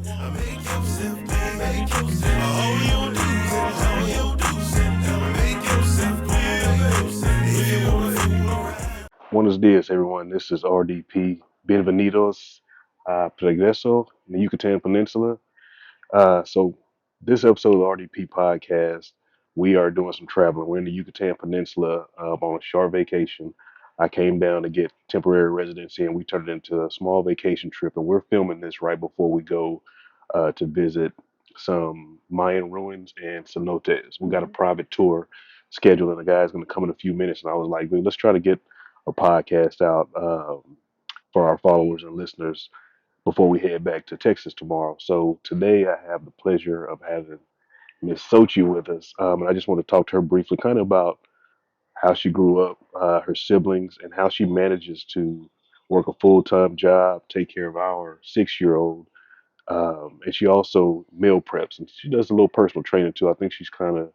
Make yourself clear. Make yourself all your do's and all your do's and make yourself clear. If you wanna fool around. Buenos dias, everyone. This is RDP. Bienvenidos a Progreso in the Yucatan Peninsula. So this episode of the RDP podcast, we are doing some traveling. We're in the Yucatan Peninsula on a short vacation. I came down to get temporary residency, and we turned it into a small vacation trip. And we're filming this right before we go to visit some Mayan ruins and cenotes. We got a private tour scheduled, and the guy's going to come in a few minutes. And I was like, "Dude, let's try to get a podcast out for our followers and listeners before we head back to Texas tomorrow." So today I have the pleasure of having Miss Sochi with us, and I just want to talk to her briefly, kind of about how she grew up, her siblings, and how she manages to work a full-time job, take care of our 6-year-old, and she also meal preps, and she does a little personal training too. I think she's kind of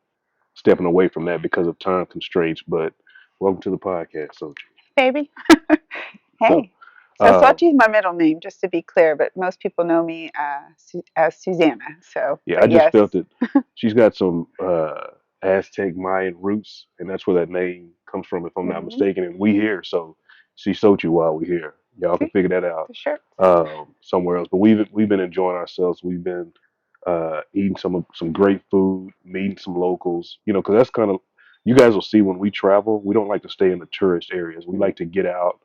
stepping away from that because of time constraints. But welcome to the podcast, Sochi. Baby. So, Hey. So uh, Sachi is my middle name, just to be clear, but most people know me as Susanna. So, yeah, I but just yes. felt that she's got some Aztec Mayan roots, and that's where that name comes from, if I'm not Hmm. mistaken. And we here, so she Sochi while we here. Y'all can See, figure that out for sure. somewhere else. But we've been enjoying ourselves. We've been eating some great food, meeting some locals. You know, because that's kind of you guys will see when we travel. We don't like to stay in the tourist areas. We like to get out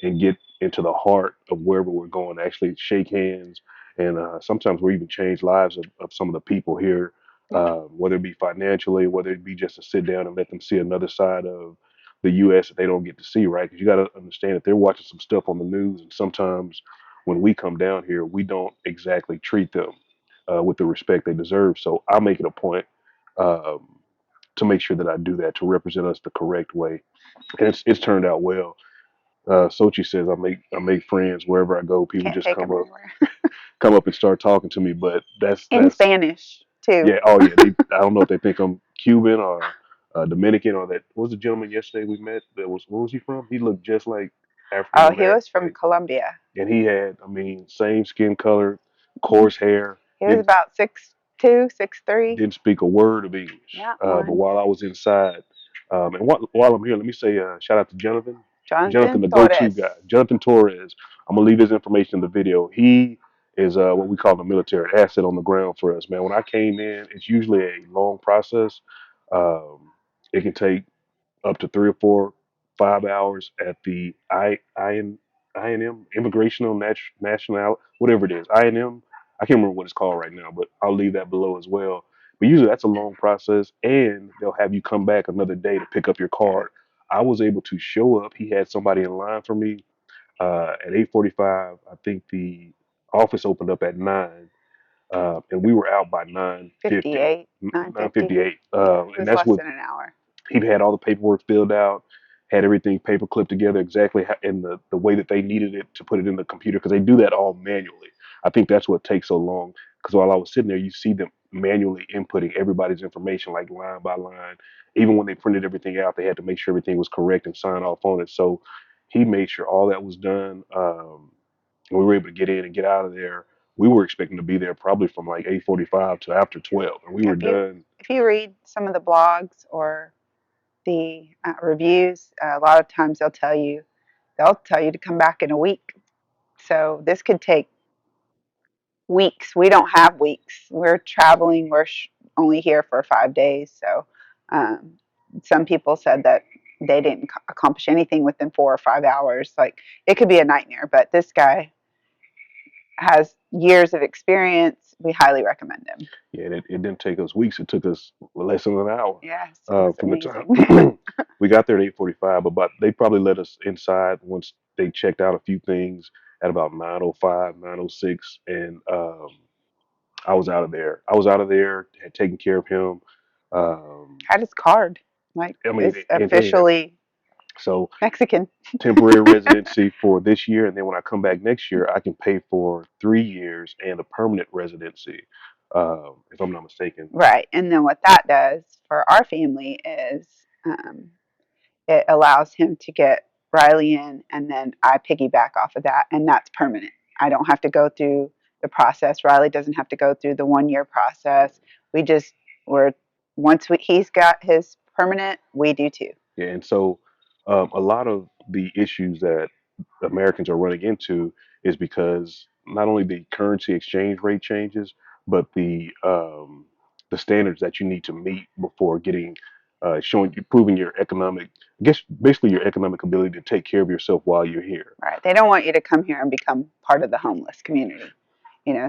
and get into the heart of wherever we're going, actually shake hands, and sometimes we even change lives of some of the people here, Yeah. whether it be financially, whether it be just to sit down and let them see another side of the U.S. that they don't get to see, right? Because you got to understand that they're watching some stuff on the news, and sometimes when we come down here, we don't exactly treat them with the respect they deserve. So I make it a point um, to make sure that I do that to represent us the correct way, and it's turned out well. Sochi says I make friends wherever I go. People Can't just take them anywhere. come up and start talking to me. But In that's Spanish, too. yeah. Oh yeah. They I don't know if they think I'm Cuban or Dominican or that. What was the gentleman yesterday we met? That was where was he from? He looked just like African Oh, he was from American, Colombia. and he had same skin color, coarse hair. He was Didn't about 6'2", 6'3". didn't speak a word of English. Not But one. while I was inside, and while I'm here, let me say shout out to Jonathan. Jonathan, Jonathan the go-to Torres. guy. Jonathan Torres. I'm gonna leave his information in the video. He is what we call the military asset on the ground for us, man. When I came in, it's usually a long process. Um, it can take up to 3 or 4, 5 hours at the INM Immigration National, whatever it is, INM. I can't remember what it's called right now, but I'll leave that below as well. But usually that's a long process, and they'll have you come back another day to pick up your card. I was able to show up. He had somebody in line for me at 8:45. I think the office opened up at 9, and we were out by 9:50. 58, 950. 9:58, Yeah, it and was that's less with than an hour. he had all the paperwork filled out, had everything paper clipped together exactly in the way that they needed it to put it in the computer because they do that all manually. I think that's what takes so long. Because while I was sitting there, you see them manually inputting everybody's information like line by line. Even when they printed everything out, they had to make sure everything was correct and sign off on it. So he made sure all that was done. And we were able to get in and get out of there. We were expecting to be there probably from like 8:45 to after 12, and we were If you done. if you read some of the blogs or the reviews, a lot of times they'll tell you to come back in a week. So this could take weeks. We don't have weeks. We're traveling. We're only here for 5 days. So um, some people said that they didn't accomplish anything within 4 or 5 hours. Like it could be a nightmare, but this guy has years of experience. We highly recommend him. Yeah, it didn't take us weeks. It took us less than an hour Yes, it was from the amazing. time we got there at 8:45. But they probably let us inside once they checked out a few things at about 9:05, 9:06, and I was out of there. I was out of there, had taken care of him. Um, Had his card. Like I mean, it's and officially so Mexican. temporary residency for this year, and then when I come back next year, I can pay for 3 years and a permanent residency, if I'm not mistaken. Right. And then what that does for our family is um, it allows him to get Riley in, and then I piggyback off of that, and that's permanent. I don't have to go through the process. Riley doesn't have to go through the 1 year process. We just we're once he's got his permanent, we do too. Yeah, and so a lot of the issues that Americans are running into is because not only the currency exchange rate changes, but the standards that you need to meet before getting showing proving your economic, I guess basically your economic ability to take care of yourself while you're here. Right. They don't want you to come here and become part of the homeless community.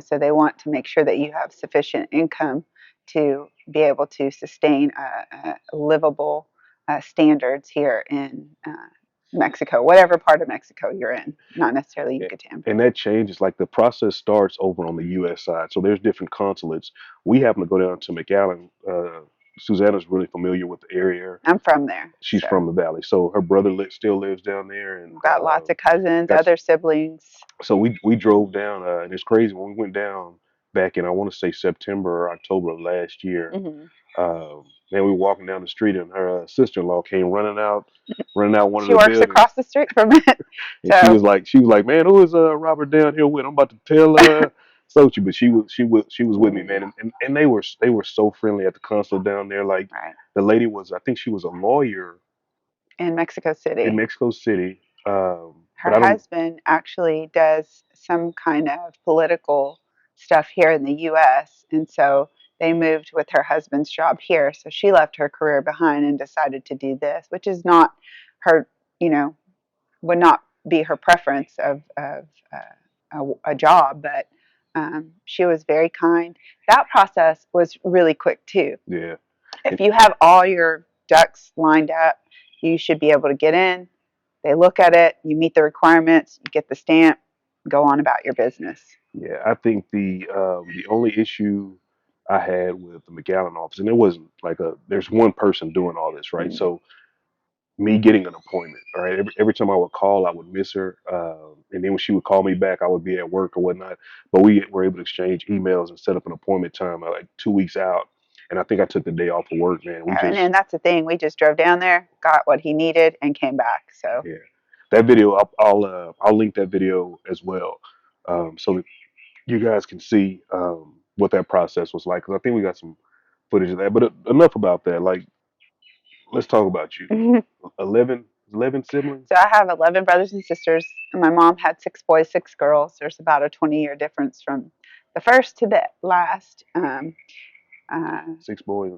So they want to make sure that you have sufficient income to be able to sustain a livable standards here in Mexico, whatever part of Mexico you're in, not necessarily A- Yucatan. And that changes, like the process starts over on the U.S. side. So there's different consulates. We happen to go down to McAllen. Susanna's really familiar with the area. I'm from there, She's so from the valley, so her brother still lives down there, and got lots of cousins, got. other siblings. So we drove down, and it's crazy when we went down back in, I want to say, September or October of last year. Hmm. Man, we were walking down the street, and her sister-in-law came running out one of She the works buildings, across the street from it, and so she was like, man, who is Robert down here with? I'm about to tell Sochi, but she was with me, man, and they were so friendly at the consulate down there. Like right the lady was, I think she was a lawyer in Mexico in City. Mexico City, but Her I don't. husband actually does some kind of political stuff here in the US. And so they moved with her husband's job here. So she left her career behind and decided to do this, which is not her, you know, would not be her preference of a job, but she was very kind. That process was really quick too. Yeah. If you have all your ducks lined up, you should be able to get in. They look at it, you meet the requirements, you get the stamp, go on about your business. Yeah, I think the only issue I had with the McAllen office, and it wasn't like there's one person doing all this, right? Mm. So me getting an appointment, all right. Every time I would call, I would miss her, and then when she would call me back, I would be at work or whatnot. But we were able to exchange emails and set up an appointment time like 2 weeks out. And I think I took the day off of work, man. We And just, then that's the thing. We just drove down there, got what he needed, and came back. So yeah, that video, I'll link that video as well, so that you guys can see what that process was like. Because I think we got some footage of that. But enough about that. Like, let's talk about you. so 11, 11 siblings. I have 11 brothers and sisters. My mom had 6 boys, 6 girls. There's about a 20-year difference from the first to the last. Uh, 6 boys.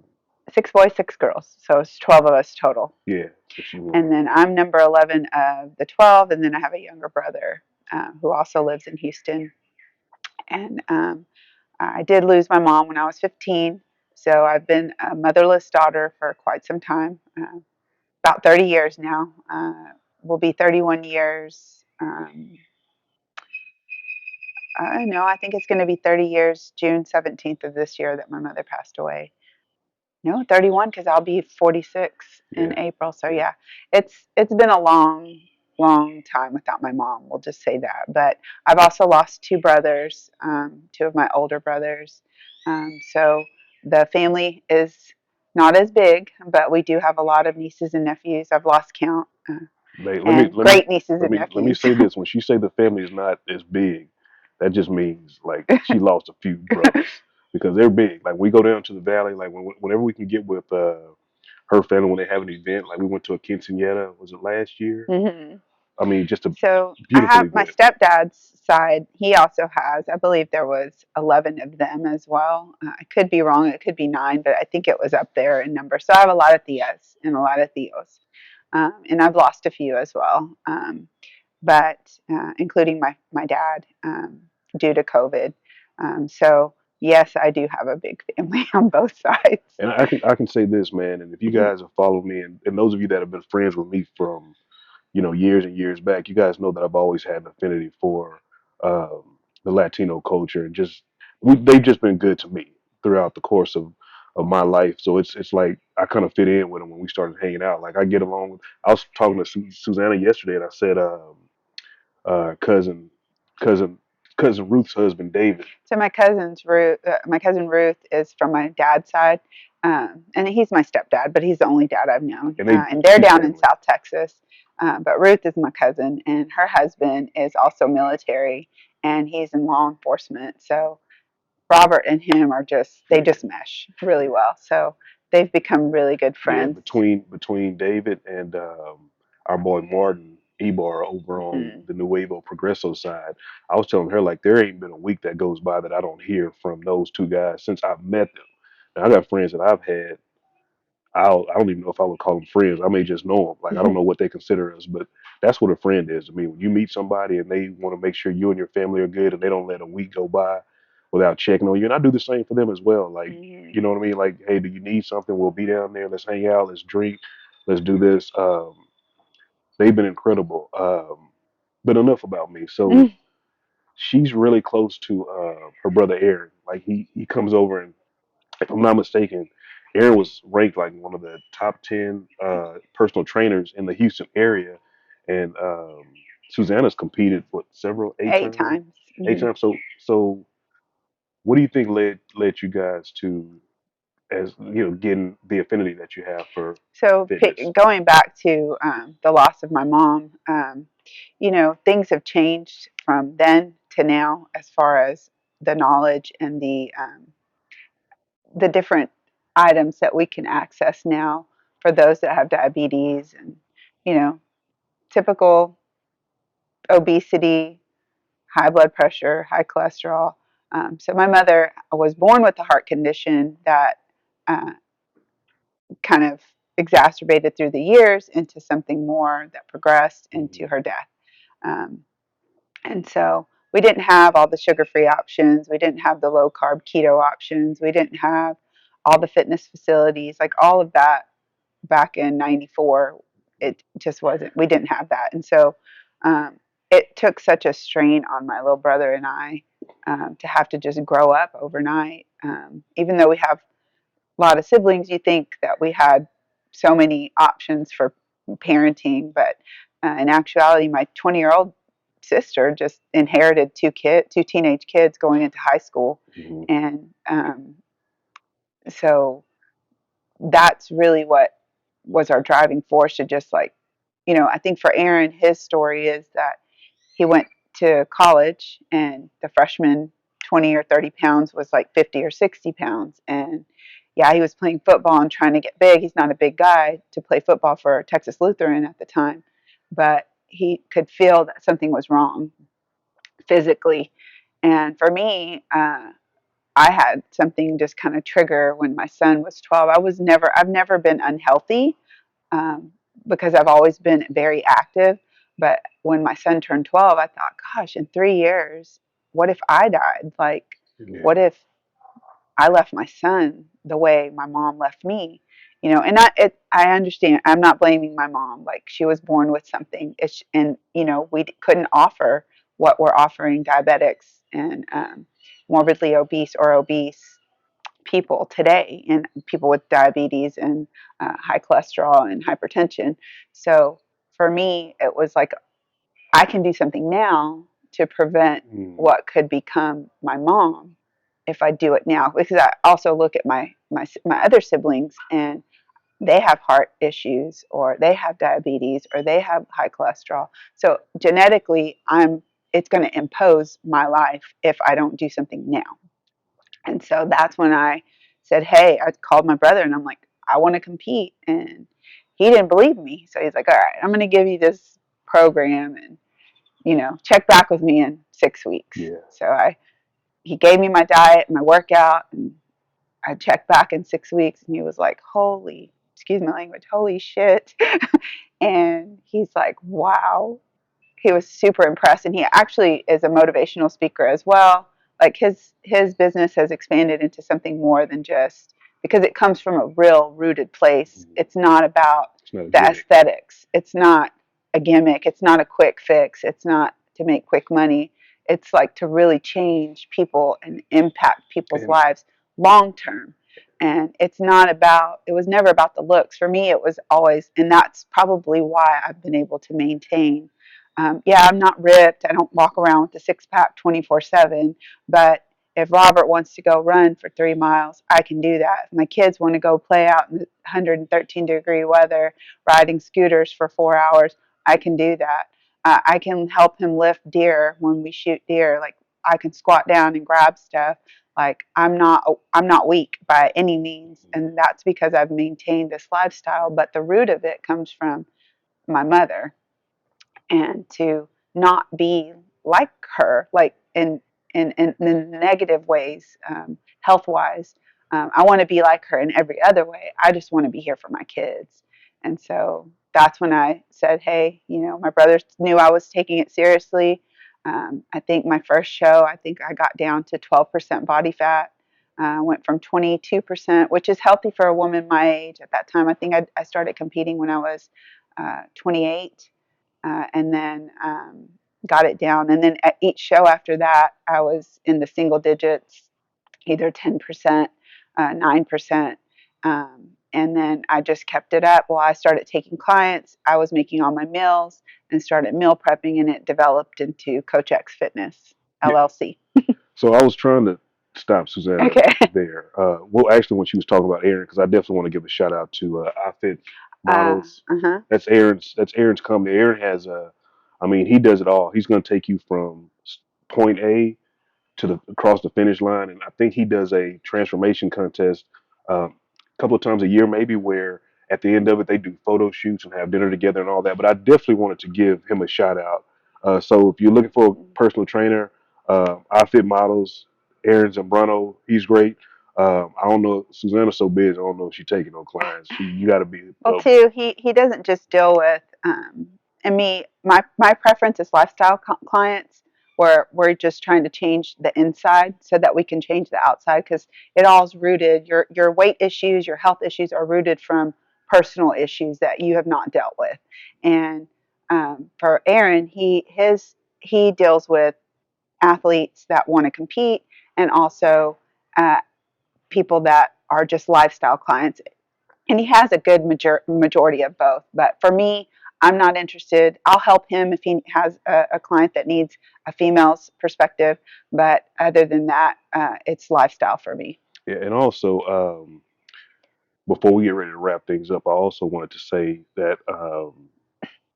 6 boys, 6 girls. So it's 12 of us total. Yeah, so she And won. then I'm number 11 of the 12. And then I have a younger brother who also lives in Houston. And I did lose my mom when I was 15. So I've been a motherless daughter for quite some time, about 30 years now. Will be 31 years. I know, I think it's going to be 30 years, June 17th of this year, that my mother passed away. No, 31, because I'll be 46 Yeah, in April. So yeah. yeah, it's been a long, long time without my mom. We'll just say that. But I've also lost 2 brothers, 2 of my older brothers. So the family is not as big, but we do have a lot of nieces and nephews. I've lost count, Let me and great nieces and let me nephews. say this. When she say the family is not as big, that just means like she lost a few brothers because they're big. Like we go down to the valley, like whenever we can get with her family when they have an event. Like we went to a quinceañera, was it last year? Hmm. I mean, just a So I beautiful have my event. stepdad's side. He also has, I believe there was 11 of them as well. I could be wrong. It could be 9, but I think it was up there in number. So I have a lot of tias and a lot of tios. And I've lost a few as well, but including my dad due to COVID. So yes, I do have a big family on both sides. And I can say this, man. And if you guys have followed me, and those of you that have been friends with me from years and years back, you guys know that I've always had an affinity for the Latino culture, and they've just been good to me throughout the course of my life. So it's like I kind of fit in with them when we started hanging out. Like I get along with. I was talking to Susanna yesterday, and I said, uh, cousin, cousin, cousin Ruth's husband, David, So my cousin Ruth is from my dad's side, and he's my stepdad, but he's the only dad I've known. and they And they're she's down in family. South Texas, but Ruth is my cousin, and her husband is also military, and he's in law enforcement. So Robert and him are they Yeah, just mesh really yeah, well. So they've become really good yeah. friends. Between David and our boy Martin Ebar over on Hmm. the Nuevo Progreso side, I was telling her like there ain't been a week that goes by that I don't hear from those two guys since I've met them. Now, I got friends that I've had I don't even know if I would call them friends. I may just know them. Like I don't know what they consider us, but that's what a friend is. I mean, when you meet somebody and they want to make sure you and your family are good, and they don't let a week go by without checking on you, and I do the same for them as well. Like, Hmm. you know what I mean? Like, hey, do you need something? We'll be down there. Let's hang out. Let's drink. Let's do this. They've been incredible. But enough about me. So she's really close to her brother Aaron. Like he comes over and if I'm not mistaken, Aaron was ranked like one of the top 10 personal trainers in the Houston area, and Susanna's competed what several eight Eight times, times. eight Hmm. times. So what do you think led you guys to as you know getting the affinity that you have for So fitness? going back to the loss of my mom, things have changed from then to now as far as the knowledge and the different items that we can access now for those that have diabetes and you know typical obesity, high blood pressure, high cholesterol. So my mother was born with a heart condition that uh, kind of exacerbated through the years into something more that progressed into Hmm. her death. Um, and so we didn't have all the sugar free options. We didn't have the low carb keto options. We didn't have all the fitness facilities, like all of that back in 94. It just wasn't, we didn't have that. And so um, it took such a strain on my little brother and I to have to just grow up overnight. Even though we have a lot of siblings, you think that we had so many options for parenting, but in actuality, my 20-year-old sister just inherited two teenage kids going into high school, Hmm. and so that's really what was our driving force to just like, I think for Aaron, his story is that he went to college and the freshman 20 or 30 pounds was like 50 or 60 pounds. And yeah, he was playing football and trying to get big. He's not a big guy to play football for Texas Lutheran at the time, but he could feel that something was wrong physically. And for me, I had something just kind of trigger when my son was 12. I've never been unhealthy um, because I've always been very active. But when my son turned 12, I thought, gosh, in 3 years, what if I died? Like, what Yeah. if I left my son the way my mom left me? And I understand. I'm not blaming my mom. Like, she was born with something. And, we couldn't offer what we're offering diabetics and morbidly obese or obese people today and people with diabetes and high cholesterol and hypertension. So for me, it was like I can do something now to prevent Mm. what could become my mom if I do it now. Because I also look at my other siblings and they have heart issues or they have diabetes or they have high cholesterol. So genetically, it's going to impose my life if I don't do something now. And so that's when I said, hey, I called my brother and I'm like, I want to compete. And he didn't believe me. So he's like, all right, I'm going to give you this program and, check back with me in 6 weeks. Yeah. So he gave me my diet, my workout, and I checked back in 6 weeks and he was like, excuse my language, holy shit. And he's like, wow, he was super impressed, and he actually is a motivational speaker as well. Like his business has expanded into something more than just because it comes from a real rooted place. Mm. It's not about It's not a the gimmick. aesthetics. It's not a gimmick. It's not a quick fix. It's not to make quick money. It's like to really change people and impact people's And lives long term. And it was never about the looks. For me, it was always, and that's probably why I've been able to maintain yeah, I'm not ripped. I don't walk around with a six pack 24/7. But if Robert wants to go run for 3 miles, I can do that. If my kids want to go play out in 113-degree weather, riding scooters for 4 hours, I can do that. I can help him lift deer when we shoot deer. Like I can squat down and grab stuff. Like I'm not weak by any means, and that's because I've maintained this lifestyle. But the root of it comes from my mother, and to not be like her, like in negative ways, health wise. I want to be like her in every other way. I just want to be here for my kids. And so that's when I said, hey, my brothers knew I was taking it seriously. I think my first show, I think I got down to 12% body fat. Went from 22%, which is healthy for a woman my age. At that time, I think I started competing when I was 28, and then got it down. And then at each show after that, I was in the single digits, either 10%, 9%. And then I just kept it up. Well, I started taking clients. I was making all my meals and started meal prepping, and it developed into Coach X Fitness Yeah. LLC. So I was trying to stop Susanna Okay. there. Well, actually, when she was talking about Aaron, because I definitely want to give a shout out to iFit Models. Uh-huh. That's Aaron's. That's Aaron's company. Aaron has a. I mean, he does it all. He's going to take you from point A to the across the finish line. And I think he does a transformation contest a couple of times a year, maybe, where at the end of it they do photo shoots and have dinner together and all that. But I definitely wanted to give him a shout out. So if you're looking for a personal trainer, I Fit Models, Aaron Zambrano, he's great. I don't know, Susanna's so busy. I don't know if she's taking no clients. You got to be. Well, too, he doesn't just deal with and me. My preference is lifestyle clients where we're just trying to change the inside so that we can change the outside, because it all's rooted. Your weight issues, your health issues are rooted from personal issues that you have not dealt with. And for Aaron, he deals with athletes that want to compete, and also uh, people that are just lifestyle clients, and he has a good majority of both. But for me, I'm not interested. I'll help him if he has a client that needs a female's perspective, but other than that, it's lifestyle for me. Yeah, and also before we get ready to wrap things up, I also wanted to say that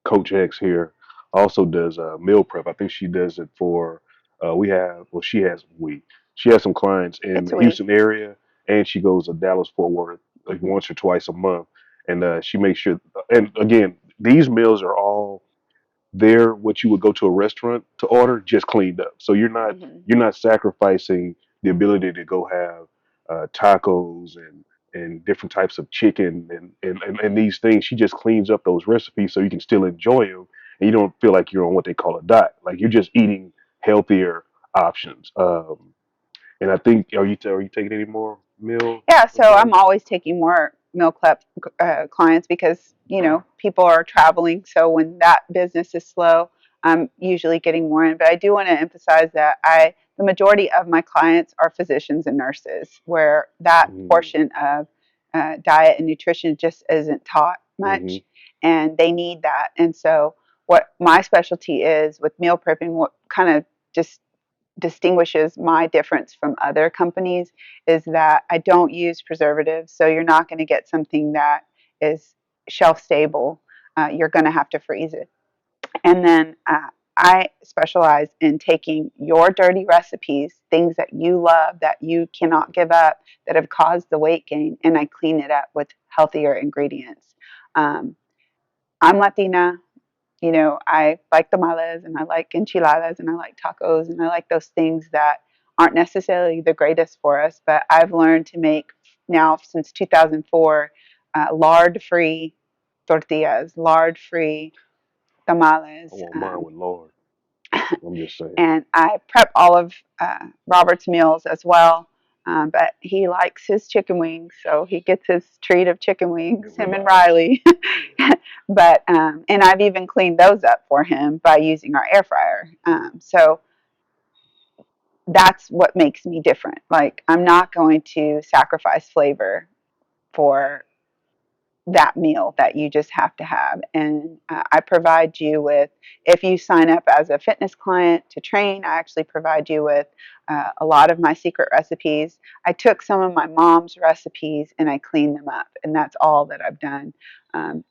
Coach X here also does meal prep. I think she does it for we have well she has some clients in It's the we. Houston area, and she goes to Dallas Fort Worth like once or twice a month, and she makes sure. And again, these meals are all there what you would go to a restaurant to order, just cleaned up. So Mm-hmm. you're not sacrificing the ability to go have tacos and different types of chicken and these things. She just cleans up those recipes so you can still enjoy them and you don't feel like you're on what they call a diet. Like you're just eating healthier options. And I think are you taking any more meal Yeah, so I'm clients? always taking more meal prep clients because people are traveling. So when that business is slow, I'm usually getting more in. But I do want to emphasize that the majority of my clients are physicians and nurses, where that Mm-hmm. portion of diet and nutrition just isn't taught Mm-hmm. much, and they need that. And so what my specialty is with meal prepping, what kind of just distinguishes my difference from other companies is that I don't use preservatives. So you're not going to get something that is shelf stable. You're going to have to freeze it. And then I specialize in taking your dirty recipes, things that you love, that you cannot give up, that have caused the weight gain, and I clean it up with healthier ingredients. Um, I'm Latina. I like tamales and I like enchiladas and I like tacos and I like those things that aren't necessarily the greatest for us, but I've learned to make now since 2004 lard-free tortillas, lard-free I tamales. want mine with Lord. I'm just saying. And I prep all of Robert's meals as well. But he likes his chicken wings, so he gets his treat of chicken wings, And him and ribeyes. Riley. But and I've even cleaned those up for him by using our air fryer. So that's what makes me different. Like I'm not going to sacrifice flavor for that meal that you just have to have. And I provide you with, if you sign up as a fitness client to train, I actually provide you with a lot of my secret recipes. I took some of my mom's recipes and I cleaned them up, and that's all that I've done.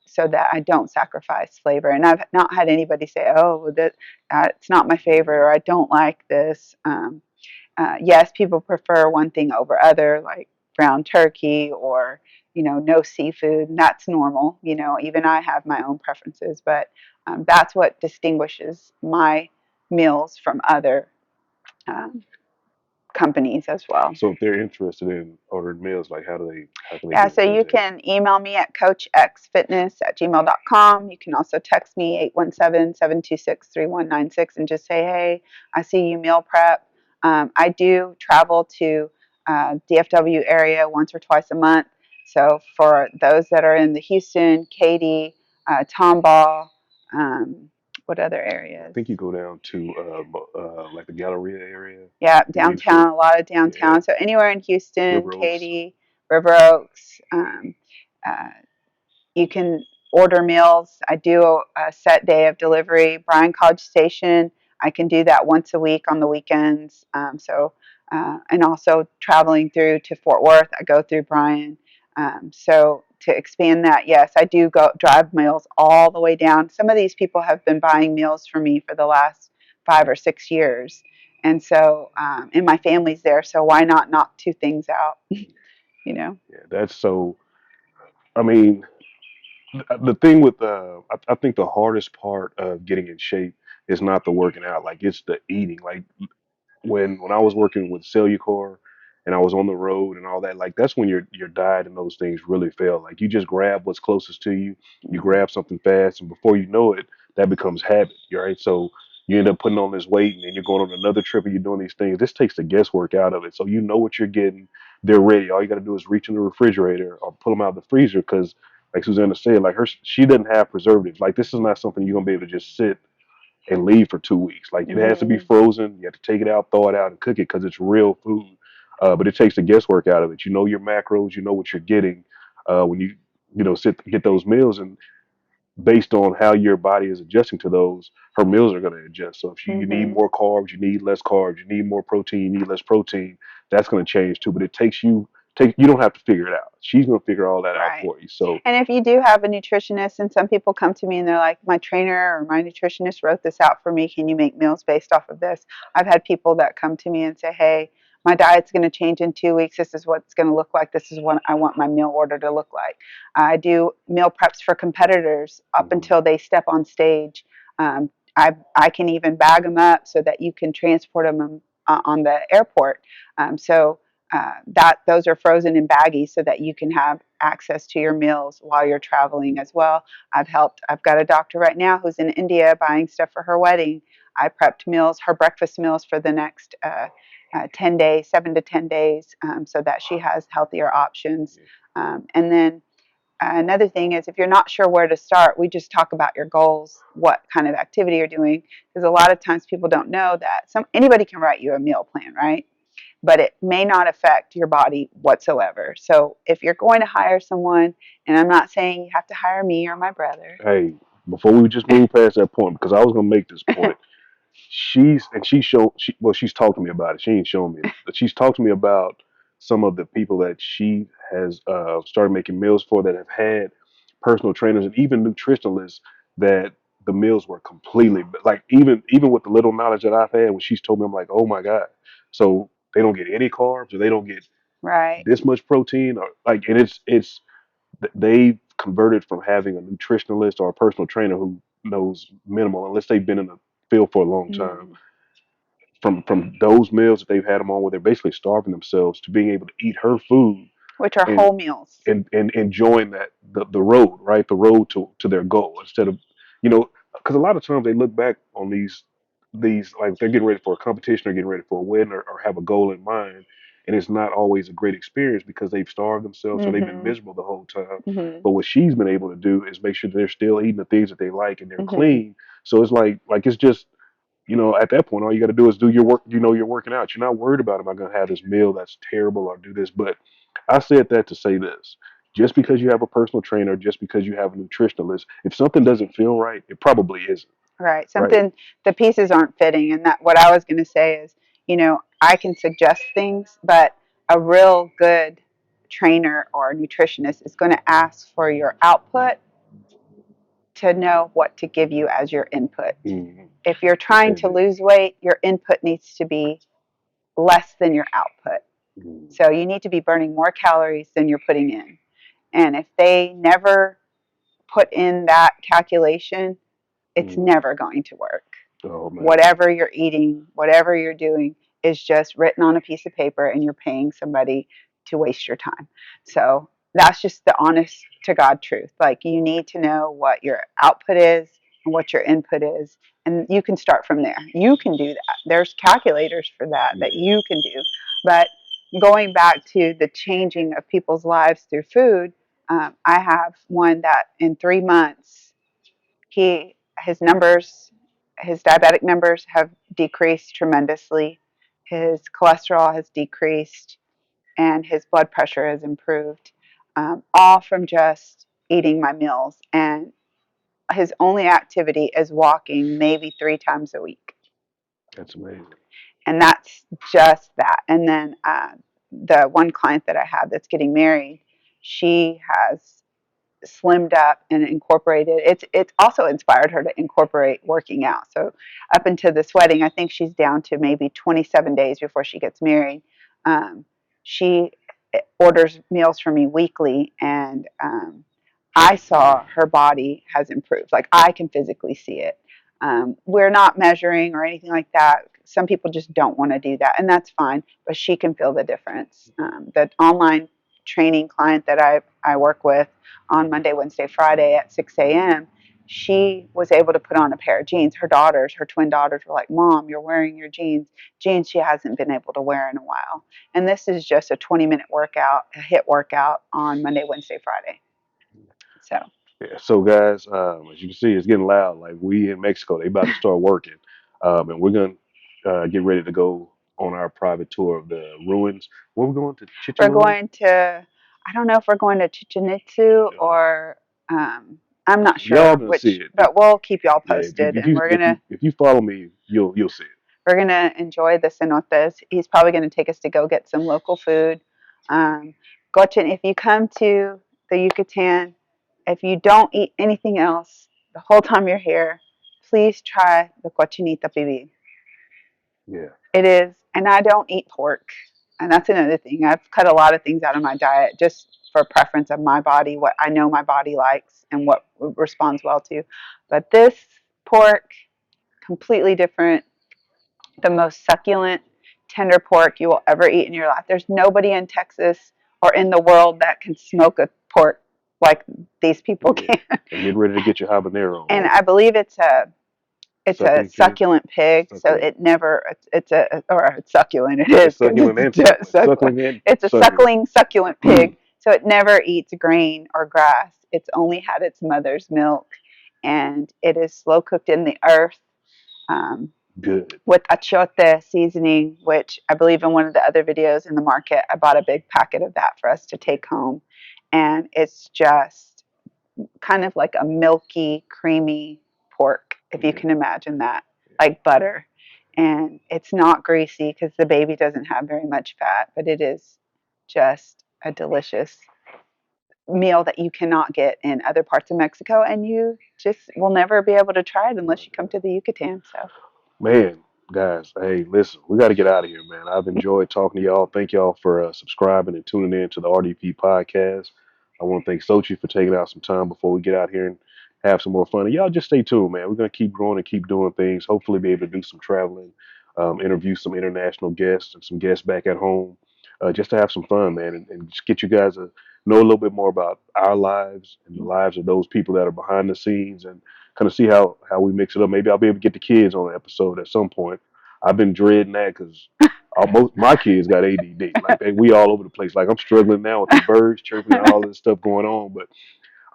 so that I don't sacrifice flavor. And I've not had anybody say, "Oh, that it's not my favorite," or "I don't like this." Yes, people prefer one thing over other, like ground turkey or no seafood, and that's normal. Even I have my own preferences, but that's what distinguishes my meals from other um, companies as well. So if they're interested in ordering meals, like how can they Yeah, get in so you contact? can email me at coachxfitness@gmail.com. You can also text me 817-726-3196 and just say, hey, I see you meal prep. I do travel to DFW area once or twice a month. So for those that are in the Houston, Katy, Tomball, what other I areas? think you go down to like the Galleria area, Yeah, I believe so. downtown, a lot of Yeah, downtown. So anywhere in Houston, River Oaks. Katy, River Oaks, uh, you can order meals. I do a set day of delivery. Bryan College Station, I can do that once a week on the weekends. And also traveling through to Fort Worth, I go through Bryan. So to expand that, yes, I do go drive meals all the way down. Some of these people have been buying meals for me for the last 5 or 6 years. And so, and my family's there, so why not knock two things out, you know? Yeah, that's so. I mean, the thing with I think the hardest part of getting in shape is not the working out. Like it's the eating. Like when I was working with Cellucor and I was on the road and all that, like that's when your diet and those things really fail. Like you just grab what's closest to you, you Mhm. grab something fast, and before you know it, that becomes habit. Right? So you end up putting on this weight, and then you're going on another trip, and you're doing these things. This takes the guesswork out of it. So you know what you're getting. They're ready. All you got to do is reach in the refrigerator or pull them out of the freezer because, like Susanna said, like she doesn't have preservatives. Like this is not something you're gonna be able to just sit and leave for 2 weeks. Like it has to be Mhm. frozen. You have to take it out, thaw it out, and cook it because it's real food. But it takes the guesswork out of it. You know your macros. You know what you're getting when you sit get those meals, and based on how your body is adjusting to those, her meals are going to adjust. So if you need Mhm. more carbs, you need less carbs. You need more protein, you need less protein. That's going to change too. But it takes you take you don't have to figure it out. She's going to figure all that out Right. for you. So And if you do have a nutritionist, and some people come to me and they're like, my trainer or my nutritionist wrote this out for me. Can you make meals based off of this? I've had people that come to me and say, hey, my diet's going to change in 2 weeks. This is what it's going to look like. This is what I want my meal order to look like. I do meal preps for competitors up mhm. until they step on stage. I can even bag them up so that you can transport them on the airport. That those are frozen in baggies so that you can have access to your meals while you're traveling as well. I've got a doctor right now who's in India buying stuff for her wedding. I prepped meals, her breakfast meals for the next 10 days, 7 to 10 days, so that she has healthier options. And then another thing is, if you're not sure where to start, we just talk about your goals, what kind of activity you're doing, because a lot of times people don't know that anybody can write you a meal plan, right? But it may not affect your body whatsoever. So if you're going to hire someone, and I'm not saying you have to hire me or my brother. Hey, before we just move past that point, because I was going to make this point. She's talked to me about it. She ain't shown me it, but she's talked to me about some of the people that she has started making meals for that have had personal trainers and even nutritionalists that the meals were completely like even with the little knowledge that I've had when she's told me, I'm like, oh my god. So they don't get any carbs or they don't get Right. this much protein or like, and it's they converted from having a nutritionalist or a personal trainer who knows minimal unless they've been in the field for a long time, Mm. from those meals that they've had them on where they're basically starving themselves to being able to eat her food Which are and whole meals. and enjoying that the road, right, the road to their goal instead of because a lot of times they look back on these like they're getting ready for a competition or getting ready for a win or have a goal in mind, and it's not always a great experience because they've starved themselves or they've been Mhm. miserable the whole time. Mhm. But what she's been able to do is make sure that they're still eating the things that they like and they're Mhm. clean. So it's like it's just at that point, all you got to do is do your work. You're working out. You're not worried about, am I going to have this meal that's terrible or do this? But I said that to say this. Just because you have a personal trainer, just because you have a nutritionalist, if something doesn't feel right, it probably isn't. Right. Right. Something, the pieces aren't fitting. And that what I was going to say is, I can suggest things, but a real good trainer or nutritionist is going to ask for your output to know what to give you as your input. Mm-hmm. If you're trying to Amen. lose weight, your input needs to be less than your output. Mm-hmm. So you need to be burning more calories than you're putting in. And if they never put in that calculation, it's Mm-hmm. never going to work. Oh man. Whatever you're eating, whatever you're doing is just written on a piece of paper and you're paying somebody to waste your time. So that's just the honest to God truth. Like you need to know what your output is and what your input is. And you can start from there. You can do that. There's calculators for that Yeah. that you can do. But going back to the changing of people's lives through food, I have one that in 3 months his numbers, his diabetic numbers have decreased tremendously. His cholesterol has decreased, and his blood pressure has improved, all from just eating my meals. And his only activity is walking, maybe 3 times a week, That's amazing. and that's just that. And then the one client that I have that's getting married, she has slimmed up and incorporated. It's also inspired her to incorporate working out. So up until this wedding, I think she's down to maybe 27 days before she gets married. She orders meals for me weekly, and I saw her body has improved. Like I can physically see it. We're not measuring or anything like that. Some people just don't want to do that, and that's fine. But she can feel the difference. The online training client that I work with on Monday, Wednesday, Friday at 6 a.m., she was able to put on a pair of jeans. Her daughters, her twin daughters, were like, "Mom, you're wearing your jeans she hasn't been able to wear in a while." And this is just a 20-minute workout, a HIIT workout on Monday, Wednesday, Friday. So Yeah. So guys, as you can see, it's getting loud. Like we in Mexico, they about to start working, and we're gonna get ready to go on our private tour of the ruins. Where we going to we're Chicxulub? going to, I don't know if we're going to Chichen Itza or I'm not Y'all sure gonna see which, it. but we'll keep y'all Yeah. posted. And we're gonna If you follow me, you'll see it. we're gonna enjoy the cenotes. He's probably gonna take us to go get some local food. Gotchen, if you come to the Yucatan, if you don't eat anything else the whole time you're here, please try the cochinita pibil. Yeah. It is, and I don't eat pork, and that's another thing. I've cut a lot of things out of my diet just for preference of my body, what I know my body likes and what responds well to. But this pork, completely different, the most succulent, tender pork you will ever eat in your life. There's nobody in Texas or in the world that can smoke a pork like these people Yeah. can. And get ready to get your habanero And on. I believe it's a Suckling pig. succulent pig, so Suckling. it never it's a or it's succulent. It It's is because succulent it's and just suckling. succulent. Suckling and It's a succulent. suckling succulent pig, so it never eats grain or grass. It's only had its mother's milk, and it is slow cooked in the earth. Um, Good. with achiote seasoning, which I believe in one of the other videos in the market, I bought a big packet of that for us to take home. And it's just kind of like a milky, creamy pork, if you Yeah. can imagine that, like butter. And it's not greasy because the baby doesn't have very much fat, but it is just a delicious meal that you cannot get in other parts of Mexico. And you just will never be able to try it unless you come to the Yucatan. So Man, guys, hey, listen, we got to get out of here, man. I've enjoyed talking to y'all. Thank y'all for subscribing and tuning in to the RDP podcast. I want to thank Sochi for taking out some time before we get out here and have some more fun. And y'all just stay tuned, man. We're going to keep growing and keep doing things. Hopefully, be able to do some traveling, interview some international guests and some guests back at home, just to have some fun, man, and just get you guys to know a little bit more about our lives and the lives of those people that are behind the scenes and kind of see how we mix it up. Maybe I'll be able to get the kids on an episode at some point. I've been dreading that because almost my kids got ADD. Like we all over the place. Like I'm struggling now with the birds chirping and all this stuff going on. But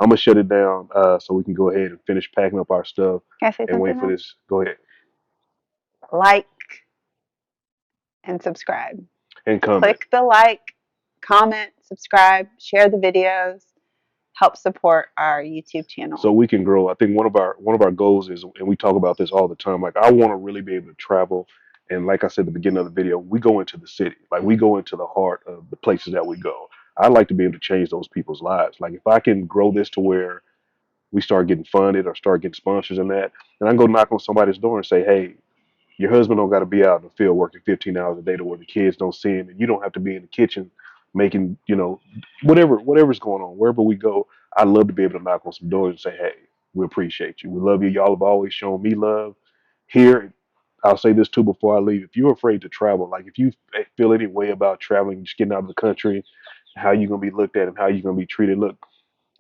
I'm gonna shut it down so we can go ahead and finish packing up our stuff can I say and wait something for else? this. Go ahead Like and subscribe. and comment. Click the like, comment, subscribe, share the videos, help support our YouTube channel. So we can grow. I think one of our goals is, and we talk about this all the time. Like I want to really be able to travel, and like I said at the beginning of the video, we go into the city. Like we go into the heart of the places that we go. I'd like to be able to change those people's lives. Like if I can grow this to where we start getting funded or start getting sponsors in that, and I can go knock on somebody's door and say, hey, your husband don't got to be out in the field working 15 hours a day to where the kids don't see him, and you don't have to be in the kitchen making, whatever's going on. Wherever we go, I'd love to be able to knock on some doors and say, hey, we appreciate you. We love you. Y'all have always shown me love. Here, I'll say this too before I leave. If you're afraid to travel, like if you feel any way about traveling, just getting out of the country, how you gonna be looked at and how you gonna be treated. Look,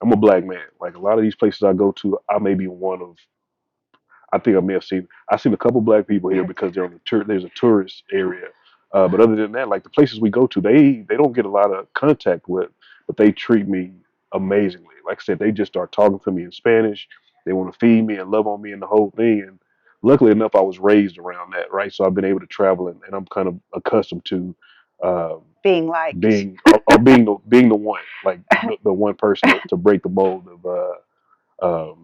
I'm a black man. Like a lot of these places I go to, I may be one of. I think I may have seen. I've seen a couple black people here because they're on the tour. There's a tourist area, but other than that, like the places we go to, they don't get a lot of contact with, but they treat me amazingly. Like I said, they just start talking to me in Spanish. They want to feed me and love on me and the whole thing. And luckily enough, I was raised around that, right? So I've been able to travel, and I'm kind of accustomed to um, Being liked. being or being the one, like the one person to break the mold of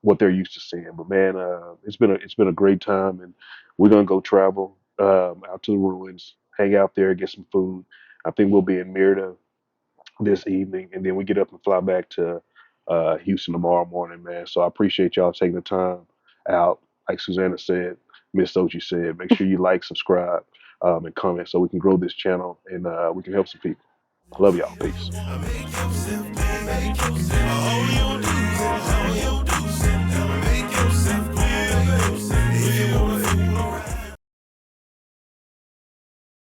what they're used to seeing. But man, it's been a great time, and we're gonna go travel out to the ruins, hang out there, get some food. I think we'll be in Merida this evening, and then we get up and fly back to Houston tomorrow morning, man. So I appreciate y'all taking the time out. Like Susanna said, Miss Sochi said, make sure you like, subscribe, and comment so we can grow this channel and we can help some people. Love y'all. Peace.